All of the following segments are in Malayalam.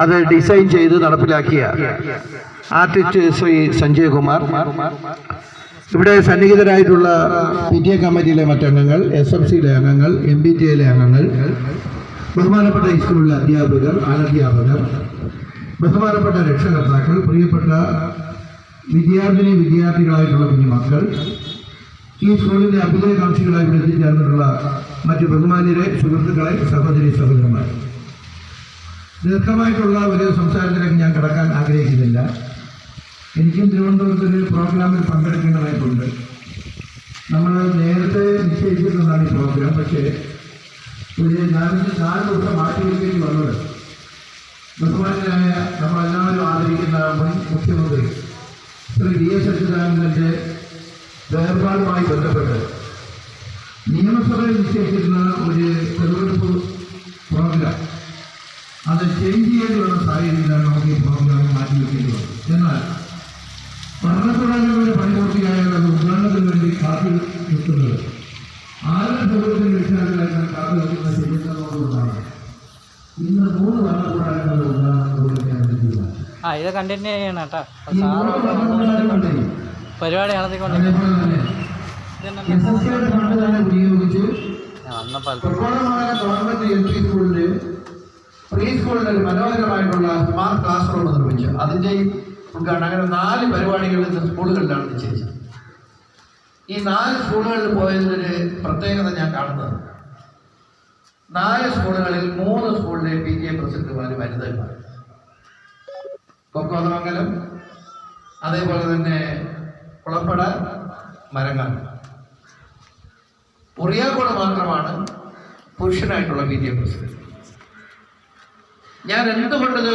അത് ഡിസൈൻ ചെയ്ത് നടപ്പിലാക്കിയ ആർട്ടിസ്റ്റ് ശ്രീ സഞ്ജയ് കുമാർ, ഇവിടെ സന്നിഹിതരായിട്ടുള്ള PTA കമ്മിറ്റിയിലെ മറ്റംഗങ്ങൾ, SMCയിലെ അംഗങ്ങൾ, MBTയിലെ അംഗങ്ങൾ, ബഹുമാനപ്പെട്ട സ്കൂളിലെ അധ്യാപകർ, അനധ്യാപകർ, ബഹുമാനപ്പെട്ട രക്ഷകർത്താക്കൾ, പ്രിയപ്പെട്ട വിദ്യാർത്ഥികളായിട്ടുള്ള കുഞ്ഞുമക്കൾ, ഈ സ്കൂളിൻ്റെ അഭ്യുദയകാംക്ഷികളായി ഇവിടെ എത്തിച്ചേർന്നിട്ടുള്ള മറ്റ് ബഹുമാന്യരെ, സുഹൃത്തുക്കളെ, സഹോദരന്മാർ, ദീർഘമായിട്ടുള്ള ഒരു സംസാരത്തിലേക്ക് ഞാൻ കടക്കാൻ ആഗ്രഹിക്കുന്നില്ല. എനിക്കും തിരുവനന്തപുരത്ത് ഒരു പ്രോഗ്രാമിൽ പങ്കെടുക്കേണ്ടതായിട്ടുണ്ട്. നമ്മൾ നേരത്തെ നിശ്ചയിച്ചിട്ടുള്ളതാണ് ഈ പ്രോഗ്രാം. പക്ഷേ ഒരു 4 ദിവസം മാറ്റിവെക്കേണ്ടി വന്നത് ബഹുമാന്യനായ നമ്മളെല്ലാവരും ആദരിക്കുന്ന മുൻ മുഖ്യമന്ത്രി ശ്രീ DS അച്യുതാനന്ദൻ്റെ വേർപാടുമായി ബന്ധപ്പെട്ട് നിയമസഭയിൽ നിശ്ചയിച്ചിരുന്ന ഒരു തെരഞ്ഞെടുപ്പ് പ്രോഗ്രാം അത് ചേഞ്ച് ചെയ്യേണ്ടി വന്ന സാഹചര്യത്തിലാണ് നമുക്ക് ഈ പ്രോഗ്രാം മാറ്റിവെക്കേണ്ടി വന്നത്. എന്നാൽ ഭരണകൂടങ്ങളുടെ പണി പൂർത്തിയായുള്ള ഉദ്ഘാടനത്തിന് വേണ്ടി കാത്തു നിൽക്കുന്നത് ആരുടെ സൗകര്യത്തിന് വിഷയങ്ങളായിട്ട് കാത്തു നിൽക്കുന്ന ചെയ്യുന്നതോടുകൊണ്ടാണ് ഇന്ന് 3 ഭരണകൂടങ്ങളുടെ ഉദ്ഘാടനം നടത്തിയില്ല. ഇത് കണ്ടിന്യൂ ചെയ്യണം കേട്ടോ. പരിപാടി അതേപോലെ തന്നെ ഫണ്ട് തന്നെ വിനിയോഗിച്ച് ഗവൺമെന്റ് LP സ്കൂളില് പ്രീ സ്കൂളിൽ ഒരു മനോഹരമായിട്ടുള്ള സ്മാർട്ട് ക്ലാസ് റൂം നിർമ്മിച്ചു. അതിൻ്റെയും ഉദ്ഘാടനം. അങ്ങനെ 4 പരിപാടികൾ സ്കൂളുകളിലാണ് നിശ്ചയിച്ചത്. ഈ 4 സ്കൂളുകളിൽ പോയതിനൊരു പ്രത്യേകത ഞാൻ കാണുന്നത്, 4 സ്കൂളുകളിൽ 3 സ്കൂളിലെ PTA പ്രസിഡന്റുമാർ വനിതന്മാർ. കൊക്കോതമംഗലം, അതേപോലെ തന്നെ കുളപ്പട, മരങ്ങാട്. ഉറിയാക്കോട് മാത്രമാണ് പുരുഷനായിട്ടുള്ള PTA പ്രസിഡന്റ്. ഞാൻ എന്തുകൊണ്ടത്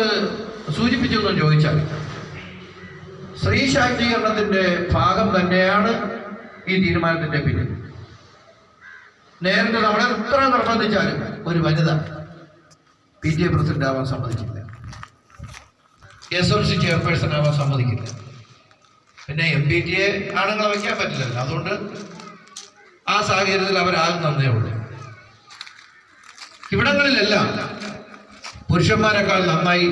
സൂചിപ്പിച്ചു എന്ന് ചോദിച്ചാൽ, സ്ത്രീ ശാക്തീകരണത്തിന്റെ ഭാഗം തന്നെയാണ് ഈ തീരുമാനത്തിന്റെ പിന്നിൽ. നേരത്തെ നമ്മളെ എത്ര നിർബന്ധിച്ചാലും ഒരു വനിത PTA പ്രസിഡന്റ് ആവാൻ സമ്മതിക്കില്ല, SMC ചെയർപേഴ്സൺ ആവാൻ സമ്മതിക്കില്ല. പിന്നെ MBTA ആണുങ്ങളെ വയ്ക്കാൻ പറ്റില്ലല്ലോ. അതുകൊണ്ട് ആ സാഹചര്യത്തിൽ അവരാകുന്നതേ ഉള്ളൂ. ഇവിടങ്ങളിലെല്ലാം പുരുഷന്മാരെക്കാൾ നന്നായി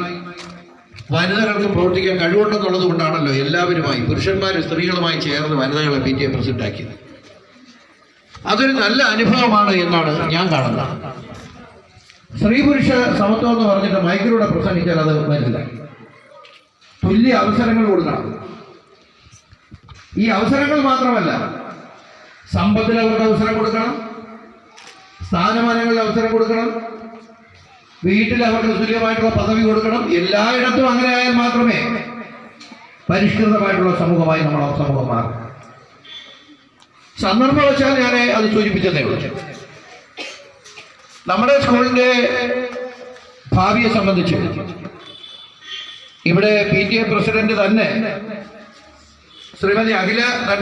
വനിതകൾക്ക് പ്രവർത്തിക്കാൻ കഴിവുണ്ടെന്നുള്ളത് കൊണ്ടാണല്ലോ എല്ലാവരുമായി, പുരുഷന്മാരും സ്ത്രീകളുമായി ചേർന്ന് വനിതകളെ PTA പ്രസിഡന്റ് ആക്കിയത്. അതൊരു നല്ല അനുഭവമാണ് എന്നാണ് ഞാൻ കാണുന്നത്. സ്ത്രീ പുരുഷ സമത്വം എന്ന് പറഞ്ഞിട്ട് മൈക്കിലൂടെ പ്രസംഗിച്ചാൽ അത് വരില്ല. തുല്യ അവസരങ്ങൾ കൊടുക്കണം. ഈ അവസരങ്ങൾ മാത്രമല്ല, സമ്പത്തിൽ അവർക്ക് അവസരം കൊടുക്കണം, സ്ഥാനമാനങ്ങളിൽ അവസരം കൊടുക്കണം, വീട്ടിൽ അവർക്ക് തുല്യമായിട്ടുള്ള പദവി കൊടുക്കണം. എല്ലായിടത്തും അങ്ങനെ ആയാൽ മാത്രമേ പരിഷ്കൃതമായിട്ടുള്ള സമൂഹമായി നമ്മുടെ സമൂഹം മാറും. സന്ദർഭവശാൽ ഞാൻ അത് സൂചിപ്പിച്ചതേ ഉള്ളൂ. നമ്മുടെ സ്കൂളിന്റെ ഭാവിയെ സംബന്ധിച്ച് ഇവിടെ PTA പ്രസിഡന്റ് തന്നെ ശ്രീമതി അഖില തന്നെ